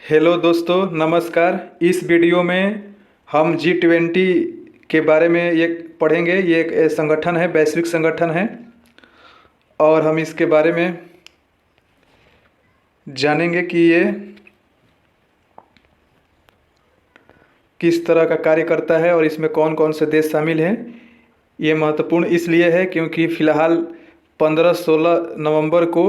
Hello दोस्तों, नमस्कार। इस वीडियो में हम G20 के बारे में ये पढ़ेंगे। ये एक संगठन है, वैश्विक संगठन है, और हम इसके बारे में जानेंगे कि ये किस तरह का कार्य करता है और इसमें कौन कौन से देश शामिल हैं। ये महत्वपूर्ण इसलिए है क्योंकि फ़िलहाल 15-16 नवंबर को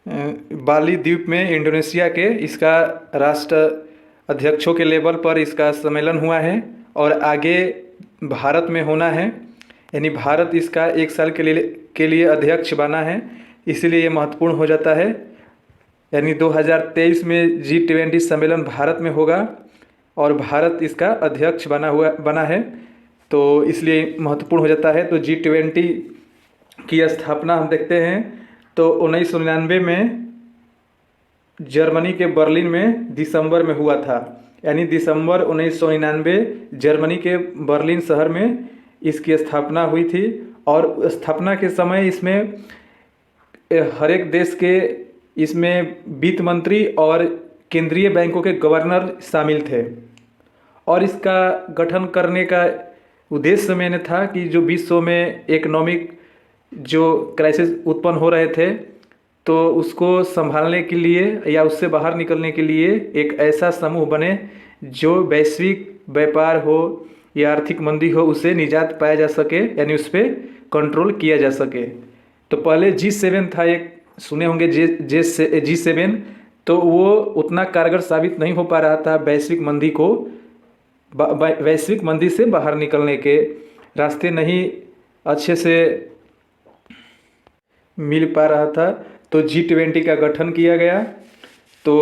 बाली द्वीप में इंडोनेशिया के इसका राष्ट्र अध्यक्षों के लेवल पर इसका सम्मेलन हुआ है और आगे भारत में होना है। यानी भारत इसका 1 साल के लिए अध्यक्ष बना है, इसलिए ये महत्वपूर्ण हो जाता है। यानी 2023 में G20 सम्मेलन भारत में होगा और भारत इसका अध्यक्ष बना है, तो इसलिए महत्वपूर्ण हो जाता है। तो G20 की स्थापना हम देखते हैं तो 1999 में जर्मनी के बर्लिन में दिसंबर में हुआ था। यानी दिसंबर 1999 जर्मनी के बर्लिन शहर में इसकी स्थापना हुई थी। और स्थापना के समय इसमें हर एक देश के इसमें वित्त मंत्री और केंद्रीय बैंकों के गवर्नर शामिल थे। और इसका गठन करने का उद्देश्य मैंने था कि जो विश्व में इकोनॉमिक जो क्राइसिस उत्पन्न हो रहे थे तो उसको संभालने के लिए या उससे बाहर निकलने के लिए एक ऐसा समूह बने जो वैश्विक व्यापार हो या आर्थिक मंदी हो उसे निजात पाया जा सके, यानी उस पर कंट्रोल किया जा सके। तो पहले G7 था, एक सुने होंगे G7, तो वो उतना कारगर साबित नहीं हो पा रहा था वैश्विक मंदी से बाहर निकलने के रास्ते नहीं अच्छे से मिल पा रहा था। तो G20 का गठन किया गया। तो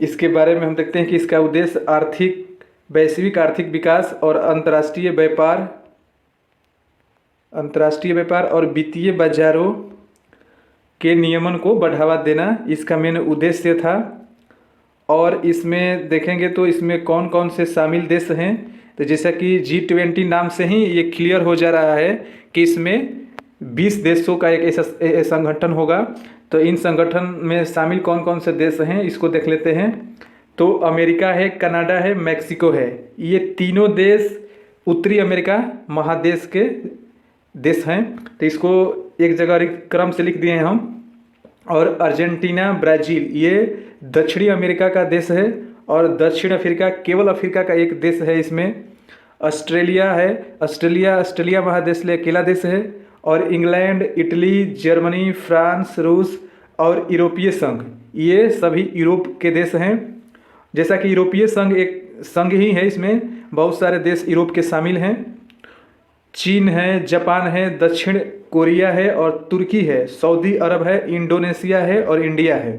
इसके बारे में हम देखते हैं कि इसका उद्देश्य वैश्विक आर्थिक विकास और अंतर्राष्ट्रीय व्यापार और वित्तीय बाजारों के नियमन को बढ़ावा देना इसका मेन उद्देश्य था। और इसमें देखेंगे तो इसमें कौन कौन से शामिल देश हैं, तो जैसा कि G20 नाम से ही ये क्लियर हो जा रहा है कि इसमें 20 देशों का एक ऐसा संगठन होगा। तो इन संगठन में शामिल कौन कौन से देश हैं इसको देख लेते हैं। तो अमेरिका है, कनाडा है, मैक्सिको है। ये तीनों देश उत्तरी अमेरिका महादेश के देश हैं। तो इसको एक जगह क्रम से लिख दिए हैं हम। और अर्जेंटीना, ब्राज़ील ये दक्षिणी अमेरिका का देश है। और दक्षिण अफ्रीका केवल अफ्रीका का एक देश है इसमें। ऑस्ट्रेलिया है, ऑस्ट्रेलिया महादेश लिए अकेला देश है। और इंग्लैंड, इटली, जर्मनी, फ्रांस, रूस और यूरोपीय संघ, ये सभी यूरोप के देश हैं। जैसा कि यूरोपीय संघ एक संघ ही है, इसमें बहुत सारे देश यूरोप के शामिल हैं। चीन है, जापान है, दक्षिण कोरिया है और तुर्की है, सऊदी अरब है, इंडोनेशिया है और इंडिया है।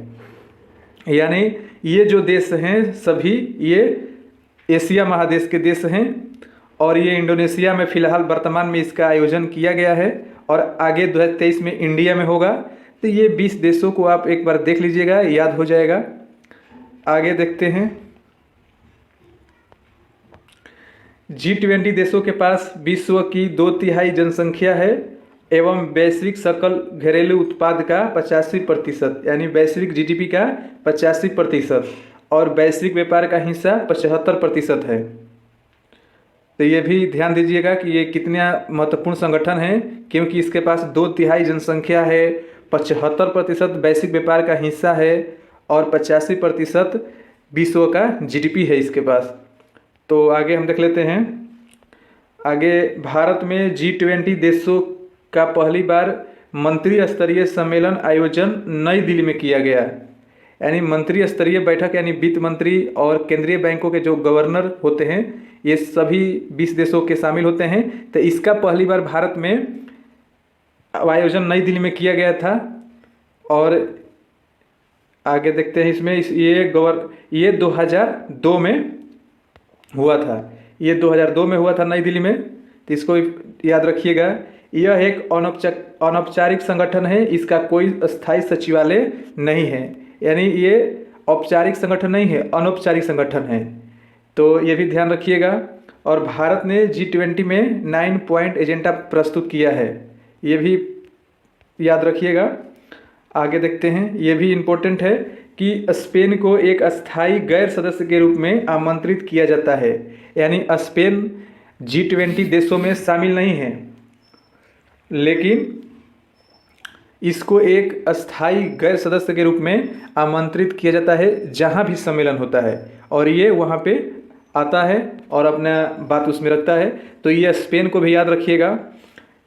यानी ये जो देश हैं सभी ये एशिया महादेश के देश हैं। और ये इंडोनेशिया में फ़िलहाल वर्तमान में इसका आयोजन किया गया है और आगे 2023 में इंडिया में होगा। तो ये 20 देशों को आप एक बार देख लीजिएगा, याद हो जाएगा। आगे देखते हैं। G20 देशों के पास विश्व की 2/3 जनसंख्या है एवं वैश्विक सकल घरेलू उत्पाद का 85%, यानी वैश्विक GDP का 85% और वैश्विक व्यापार का हिस्सा 75% है। तो ये भी ध्यान दीजिएगा कि ये कितना महत्वपूर्ण संगठन है, क्योंकि इसके पास 2/3 जनसंख्या है, 75% वैश्विक व्यापार का हिस्सा है और 85% विश्व का GDP है इसके पास। तो आगे हम देख लेते हैं। आगे भारत में G20 देशों का पहली बार मंत्री स्तरीय सम्मेलन आयोजन नई दिल्ली में किया गया। यानी मंत्री स्तरीय बैठक, यानी वित्त मंत्री और केंद्रीय बैंकों के जो गवर्नर होते हैं ये सभी 20 देशों के शामिल होते हैं। तो इसका पहली बार भारत में आयोजन नई दिल्ली में किया गया था। और आगे देखते हैं इसमें ये 2002 में हुआ था। ये 2002 में हुआ था नई दिल्ली में, तो इसको याद रखिएगा। यह एक अनौपचारिक संगठन है, इसका कोई स्थायी सचिवालय नहीं है। यानी ये औपचारिक संगठन नहीं है, अनौपचारिक संगठन है, तो ये भी ध्यान रखिएगा। और भारत ने G20 में 9 पॉइंट एजेंडा प्रस्तुत किया है, ये भी याद रखिएगा। आगे देखते हैं, ये भी इम्पोर्टेंट है कि स्पेन को एक अस्थायी गैर सदस्य के रूप में आमंत्रित किया जाता है। यानी स्पेन G20 देशों में शामिल नहीं है, लेकिन इसको एक अस्थायी गैर सदस्य के रूप में आमंत्रित किया जाता है जहाँ भी सम्मेलन होता है, और ये वहाँ पे आता है और अपना बात उसमें रखता है। तो ये स्पेन को भी याद रखिएगा।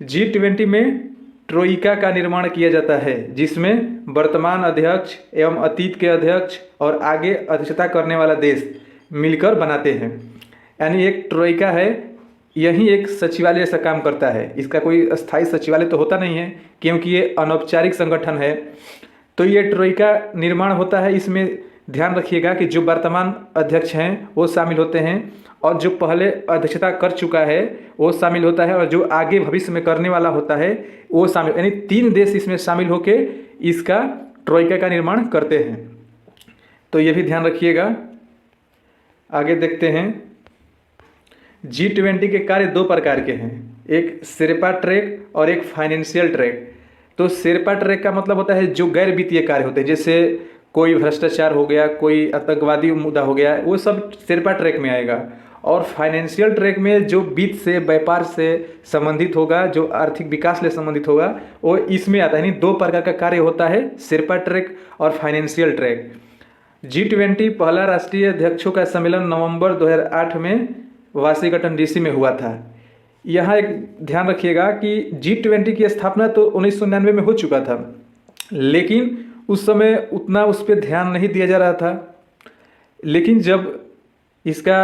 G20 में ट्रोइका का निर्माण किया जाता है, जिसमें वर्तमान अध्यक्ष एवं अतीत के अध्यक्ष और आगे अध्यक्षता करने वाला देश मिलकर बनाते हैं। यानी एक ट्रोइका है, यही एक सचिवालय जैसा काम करता है। इसका कोई अस्थायी सचिवालय तो होता नहीं है, क्योंकि ये अनौपचारिक संगठन है। तो ये ट्रोइका निर्माण होता है। इसमें ध्यान रखिएगा कि जो वर्तमान अध्यक्ष हैं वो शामिल होते हैं, और जो पहले अध्यक्षता कर चुका है वो शामिल होता है, और जो आगे भविष्य में करने वाला होता है वो शामिल, यानी 3 देश इसमें शामिल होके इसका ट्रोइका का निर्माण करते हैं। तो ये भी ध्यान रखिएगा। आगे देखते हैं। G20 के कार्य 2 प्रकार के हैं, एक शेरपा ट्रैक और एक फाइनेंशियल ट्रैक। तो शेरपा ट्रैक का मतलब होता है जो गैर वित्तीय कार्य होते हैं, जैसे कोई भ्रष्टाचार हो गया, कोई आतंकवादी मुद्दा हो गया, वो सब शेरपा ट्रैक में आएगा। और फाइनेंशियल ट्रैक में जो वित्त से, व्यापार से संबंधित होगा, जो आर्थिक विकास से संबंधित होगा, वो इसमें आता है। यानी 2 प्रकार का कार्य होता है, शेरपा ट्रैक और फाइनेंशियल ट्रैक। G20 पहला राष्ट्रीय अध्यक्षों का सम्मेलन नवंबर 2008 में वाशिंगटन DC में हुआ था। यहाँ एक ध्यान रखिएगा कि G20 की स्थापना तो 1999 में हो चुका था, लेकिन उस समय उतना उस पर ध्यान नहीं दिया जा रहा था। लेकिन जब इसका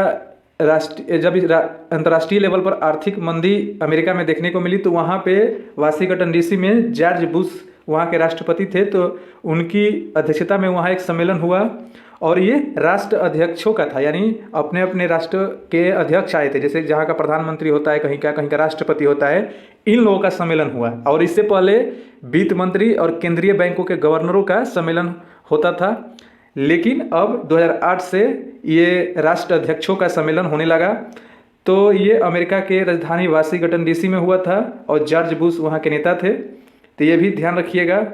अंतर्राष्ट्रीय लेवल पर आर्थिक मंदी अमेरिका में देखने को मिली, तो वहाँ पे वाशिंगटन DC में जॉर्ज बुश वहाँ के राष्ट्रपति थे, तो उनकी अध्यक्षता में वहाँ एक सम्मेलन हुआ, और ये राष्ट्र अध्यक्षों का था। यानी अपने अपने राष्ट्र के अध्यक्ष आए थे, जैसे जहाँ का प्रधानमंत्री होता है, कहीं का राष्ट्रपति होता है, इन लोगों का सम्मेलन हुआ। और इससे पहले वित्त मंत्री और केंद्रीय बैंकों के गवर्नरों का सम्मेलन होता था, लेकिन अब 2008 से ये राष्ट्र अध्यक्षों का सम्मेलन होने लगा। तो ये अमेरिका के राजधानी वाशिंगटन DC में हुआ था, और जॉर्ज बुश वहाँ के नेता थे। तो ये भी ध्यान रखिएगा।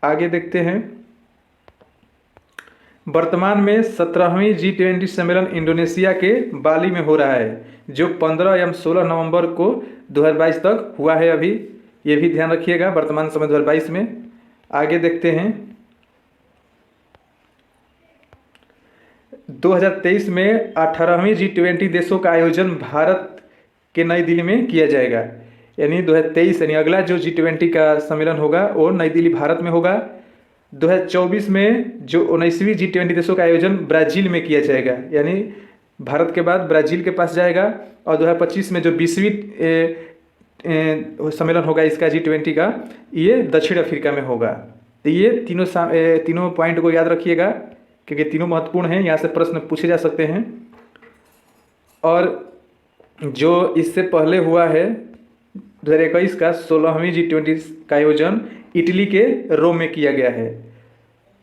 आगे देखते हैं। वर्तमान में 17वीं G20 सम्मेलन इंडोनेशिया के बाली में हो रहा है, जो 15 एवं 16 नवंबर को 2022 तक हुआ है अभी। ये भी ध्यान रखिएगा, वर्तमान समय 2022 में। आगे देखते हैं। 2023 में 18वीं G20 देशों का आयोजन भारत के नई दिल्ली में किया जाएगा। यानी 2023 यानी अगला जो G20 का सम्मेलन होगा वो नई दिल्ली भारत में होगा। 2024 में जो 19वीं G20 देशों का आयोजन ब्राज़ील में किया जाएगा, यानी भारत के बाद ब्राज़ील के पास जाएगा। और 2025 में जो 20वीं सम्मेलन होगा इसका G20 का, ये दक्षिण अफ्रीका में होगा। तो ये तीनों पॉइंट को याद रखिएगा, क्योंकि तीनों महत्वपूर्ण हैं, यहाँ से प्रश्न पूछे जा सकते हैं। और जो इससे पहले हुआ है 2021 का 16वीं G20 का आयोजन इटली के रोम में किया गया है।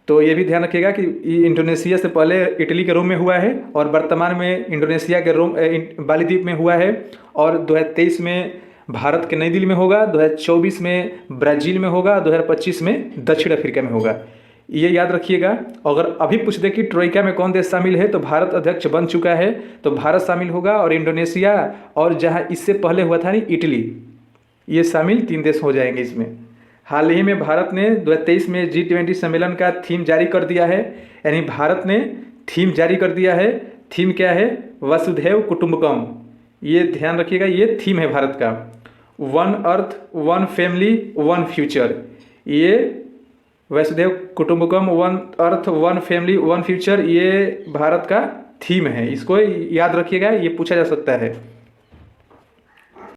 तो ये भी ध्यान रखिएगा कि इंडोनेशिया से पहले इटली के रोम में हुआ है, और वर्तमान में इंडोनेशिया के रोम बाली द्वीप में हुआ है। और 2023 में भारत के नई दिल्ली में होगा, 2024 में ब्राज़ील में होगा, 2025 में दक्षिण अफ्रीका में होगा। ये याद रखिएगा। अगर अभी पूछ दे कि ट्रोइका में कौन देश शामिल है, तो भारत अध्यक्ष बन चुका है, तो भारत शामिल होगा, और इंडोनेशिया और जहाँ इससे पहले हुआ था इटली, ये शामिल 3 देश हो जाएंगे इसमें। हाल ही में भारत ने 2023 में G20 सम्मेलन का थीम जारी कर दिया है। यानी भारत ने थीम जारी कर दिया है। थीम क्या है? वसुधैव कुटुंबकम। ये ध्यान रखिएगा, ये थीम है भारत का। 1 अर्थ 1 फैमिली 1 फ्यूचर। ये वसुधैव कुटुंबकम 1 अर्थ 1 फैमिली 1 फ्यूचर, ये भारत का थीम है। इसको याद रखिएगा, ये पूछा जा सकता है।